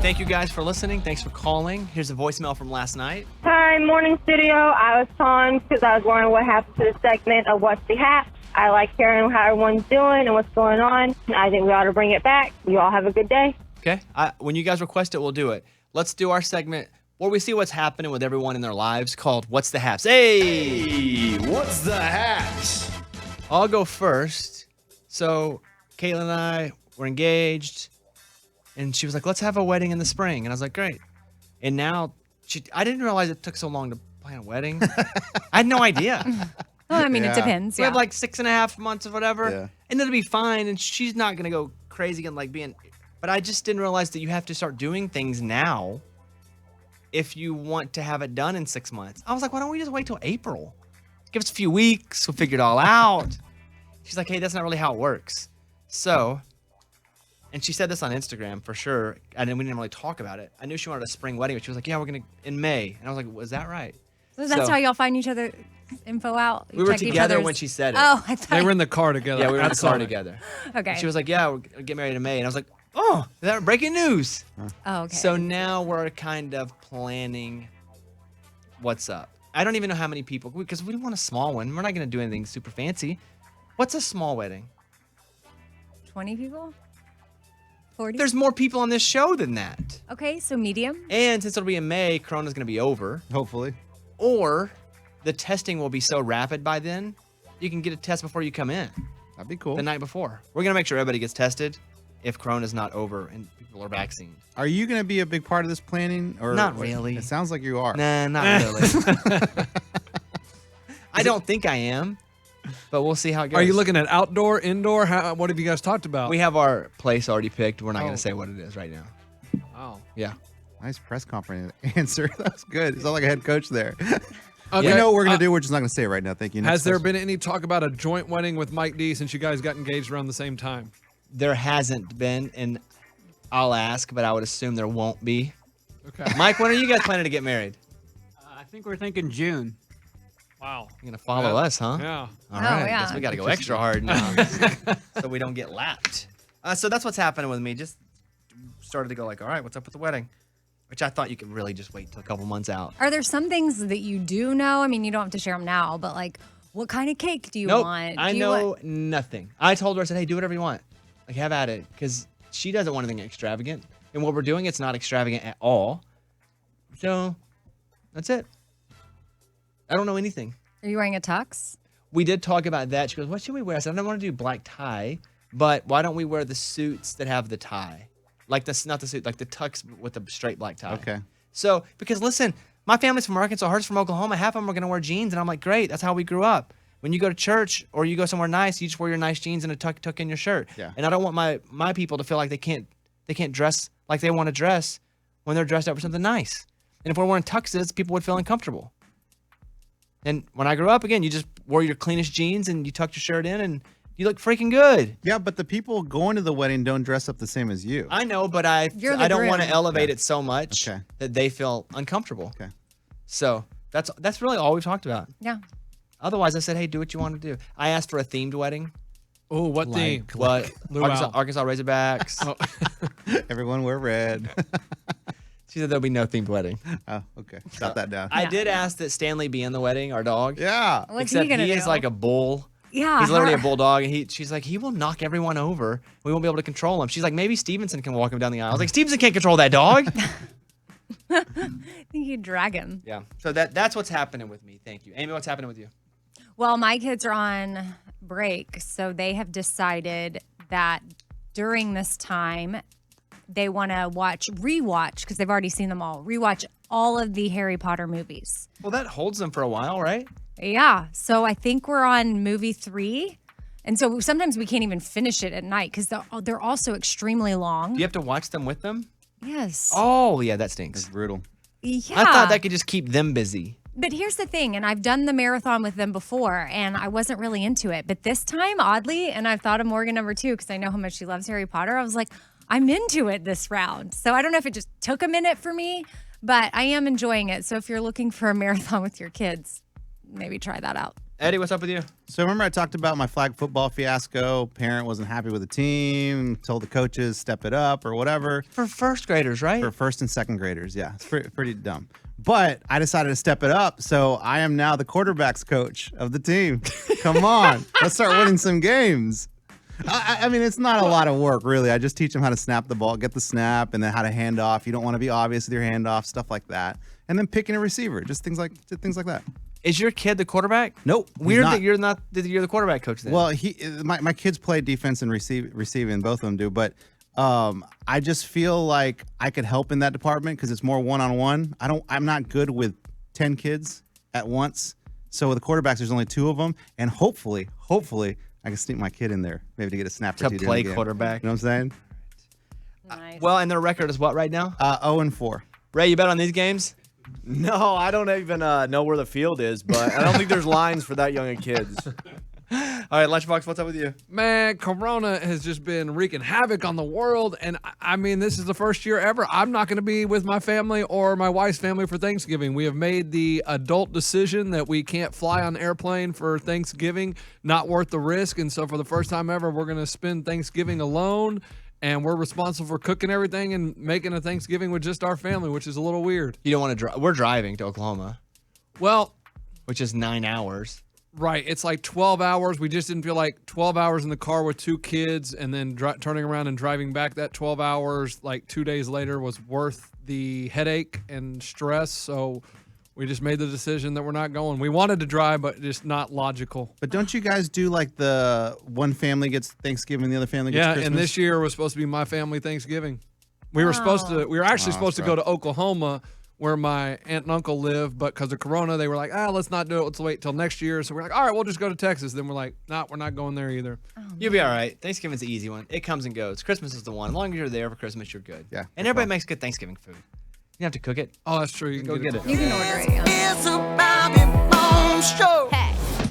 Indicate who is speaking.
Speaker 1: thank you guys for listening. Thanks for calling. Here's a voicemail from last night.
Speaker 2: Hi, morning studio. I was calling because I was wondering what happened to the segment of What's the Haps. I like hearing how everyone's doing and what's going on. I think we ought to bring it back. You all have a good day.
Speaker 1: Okay. When you guys request it, we'll do it. Let's do our segment where we see what's happening with everyone in their lives called What's the Haps. Hey!
Speaker 3: What's the Haps?
Speaker 1: I'll go first. So Caitlin and I were engaged, and she was like, let's have a wedding in the spring. And I was like, great. And now, I didn't realize it took so long to plan a wedding. I had no idea.
Speaker 4: Well, I mean, it depends.
Speaker 1: We have like 6.5 months or whatever,
Speaker 3: Yeah.
Speaker 1: and it'll be fine, and she's not going to go crazy and like being... But I just didn't realize that you have to start doing things now if you want to have it done in 6 months. I was like, why don't we just wait till April? Give us a few weeks. We'll figure it all out. She's like, hey, that's not really how it works. So, and she said this on Instagram for sure. We didn't really talk about it. I knew she wanted a spring wedding, but she was like, yeah, we're going to in May. And I was like, was that right?
Speaker 4: So that's how y'all find each other info out?
Speaker 1: We were together when she said it.
Speaker 4: Oh, I thought
Speaker 5: They were in the car together.
Speaker 1: Yeah, we were in the car together.
Speaker 4: Okay.
Speaker 1: And she was like, yeah, we're going to get married in May. And I was like, oh, is that breaking news?
Speaker 4: Oh, okay.
Speaker 1: So now we're kind of planning what's up. I don't even know how many people, because we want a small one. We're not going to do anything super fancy. What's a small wedding?
Speaker 4: 20 people? 40?
Speaker 1: There's more people on this show than that.
Speaker 4: Okay, so medium?
Speaker 1: And since it'll be in May, Corona's going to be over.
Speaker 3: Hopefully.
Speaker 1: Or the testing will be so rapid by then, you can get a test before you come in.
Speaker 3: That'd be cool.
Speaker 1: The night before. We're going to make sure everybody gets tested if Corona's not over and people are vaccinated.
Speaker 3: Are you going to be a big part of this planning? Or
Speaker 1: Not really.
Speaker 3: It sounds like you are.
Speaker 1: Nah, not really. I don't think I am, but we'll see how it goes.
Speaker 5: Are you looking at outdoor, indoor? What have you guys talked about?
Speaker 1: We have our place already picked. We're not going to say what it is right now.
Speaker 5: Wow.
Speaker 1: Yeah.
Speaker 3: Nice press conference answer. That's good. It's not like a head coach there.
Speaker 5: Okay.
Speaker 3: We know what we're going to do. We're just not going to say it right now. Thank you.
Speaker 5: Has there been any talk about a joint wedding with Mike D since you guys got engaged around the same time?
Speaker 1: There hasn't been, and I'll ask, but I would assume there won't be.
Speaker 5: Okay.
Speaker 1: Mike, when are you guys planning to get married?
Speaker 6: I think we're thinking June.
Speaker 5: Wow.
Speaker 1: You're going to follow us, huh?
Speaker 5: Yeah.
Speaker 1: All right.
Speaker 4: yeah.
Speaker 1: Guess we got to go extra hard now so we don't get lapped. So that's what's happening with me. Just started to go like, all right, what's up with the wedding? Which I thought you could really just wait till a couple months out.
Speaker 4: Are there some things that you do know? I mean, you don't have to share them now, but like, what kind of cake do you
Speaker 1: Nope,
Speaker 4: want?
Speaker 1: I know nothing. I told her, I said, hey, do whatever you want. Like, have at it. Because she doesn't want anything extravagant. And what we're doing, it's not extravagant at all. So, that's it. I don't know anything.
Speaker 4: Are you wearing a tux?
Speaker 1: We did talk about that. She goes, what should we wear? I said, I don't want to do black tie, but why don't we wear the suits that have the tie? Like this, not the suit, like the tux with the straight black tie.
Speaker 3: Okay.
Speaker 1: So, because listen, my family's from Arkansas, hers from Oklahoma. Half of them are going to wear jeans. And I'm like, great, that's how we grew up. When you go to church or you go somewhere nice, you just wear your nice jeans and a tuck in your shirt.
Speaker 3: Yeah.
Speaker 1: And I don't want my people to feel like they can't dress like they want to dress when they're dressed up for something nice. And if we're wearing tuxes, people would feel uncomfortable. And when I grew up, again, you just wore your cleanest jeans and you tucked your shirt in and you look freaking good.
Speaker 3: Yeah, but the people going to the wedding don't dress up the same as you.
Speaker 1: I know, but I don't want to elevate it so much that they feel uncomfortable.
Speaker 3: Okay.
Speaker 1: So that's really all we've talked about.
Speaker 4: Yeah.
Speaker 1: Otherwise, I said, hey, do what you want to do. I asked for a themed wedding.
Speaker 5: Oh, what theme?
Speaker 1: What?
Speaker 5: Luau.
Speaker 1: Arkansas Razorbacks.
Speaker 3: Everyone wear red.
Speaker 1: She said there'll be no themed wedding.
Speaker 3: Oh, okay. Jot that down.
Speaker 1: I did ask that Stanley be in the wedding, our dog.
Speaker 3: Yeah.
Speaker 4: What's
Speaker 1: Except
Speaker 4: he gonna do?
Speaker 1: is like a bull.
Speaker 4: Yeah.
Speaker 1: He's literally a bulldog, and she's like, he will knock everyone over. We won't be able to control him. She's like, maybe Stevenson can walk him down the aisle. I was like, Stevenson can't control that dog.
Speaker 4: I think you'd drag him.
Speaker 1: Yeah. So that's what's happening with me. Thank you. Amy, what's happening with you?
Speaker 4: Well, my kids are on break, so they have decided that during this time, they want to rewatch, because they've already seen them all, rewatch all of the Harry Potter movies.
Speaker 1: Well, that holds them for a while, right?
Speaker 4: Yeah. So I think we're on movie 3. And so sometimes we can't even finish it at night because they're also extremely long.
Speaker 1: Do you have to watch them with them?
Speaker 4: Yes.
Speaker 1: Oh, yeah, that stinks.
Speaker 3: It's brutal.
Speaker 4: Yeah.
Speaker 1: I thought that could just keep them busy.
Speaker 4: But here's the thing, and I've done the marathon with them before, and I wasn't really into it. But this time, oddly, and I've thought of Morgan number 2 because I know how much she loves Harry Potter, I was like, I'm into it this round. So I don't know if it just took a minute for me, but I am enjoying it. So if you're looking for a marathon with your kids, maybe try that out.
Speaker 1: Eddie, what's up with you?
Speaker 3: So remember I talked about my flag football fiasco? Parent wasn't happy with the team, told the coaches step it up or whatever.
Speaker 1: For first graders, right?
Speaker 3: For first and second graders, yeah. It's pretty dumb. But I decided to step it up, so I am now the quarterback's coach of the team. Come on. Let's start winning some games. I mean, it's not a lot of work, really. I just teach them how to snap the ball, get the snap, and then how to hand off. You don't want to be obvious with your handoff, stuff like that. And then picking a receiver, just things like that.
Speaker 1: Is your kid the quarterback?
Speaker 3: Nope.
Speaker 1: Weird that you're the quarterback coach then.
Speaker 3: Well, my kids play defense and receiving, both of them do, but I just feel like I could help in that department because it's more one-on-one. I'm not good with 10 kids at once. So with the quarterbacks, there's only 2 of them, and hopefully, I can sneak my kid in there, maybe to get a snap or
Speaker 1: to
Speaker 3: two during
Speaker 1: play
Speaker 3: the game.
Speaker 1: quarterback.
Speaker 3: You know what I'm saying?
Speaker 4: Nice.
Speaker 1: Well, and their record is what right now?
Speaker 3: 0-4.
Speaker 1: Ray, you bet on these games?
Speaker 7: No, I don't even know where the field is, but I don't think there's lines for that young of kids.
Speaker 1: All right, Lunchbox, what's up with you?
Speaker 5: Man, Corona has just been wreaking havoc on the world. And I mean, this is the first year ever. I'm not going to be with my family or my wife's family for Thanksgiving. We have made the adult decision that we can't fly on an airplane for Thanksgiving, not worth the risk. And so for the first time ever, we're going to spend Thanksgiving alone. And we're responsible for cooking everything and making a Thanksgiving with just our family, which is a little weird.
Speaker 1: You don't want to drive. We're driving to Oklahoma,
Speaker 5: Well,
Speaker 1: which is 9 hours.
Speaker 5: right. It's like 12 hours. We just didn't feel like 12 hours in the car with 2 kids and then turning around and driving back that 12 hours like 2 days later was worth the headache and stress. So we just made the decision that we're not going. We wanted to drive, but just not logical.
Speaker 3: But don't you guys do like the one family gets Thanksgiving, the other family gets Christmas?
Speaker 5: And this year was supposed to be my family Thanksgiving. We were actually supposed to go to Oklahoma where my aunt and uncle live, but because of Corona, they were like, let's not do it. Let's wait till next year. So we're like, all right, we'll just go to Texas. Then we're like, we're not going there either.
Speaker 1: You'll be all right. Thanksgiving's the easy one. It comes and goes. Christmas is the one. As long as you're there for Christmas, you're good.
Speaker 3: Yeah.
Speaker 1: And everybody makes good Thanksgiving food. You don't have to cook it.
Speaker 5: Oh, that's true. You can
Speaker 1: Go get it.
Speaker 4: You can order it. Yeah.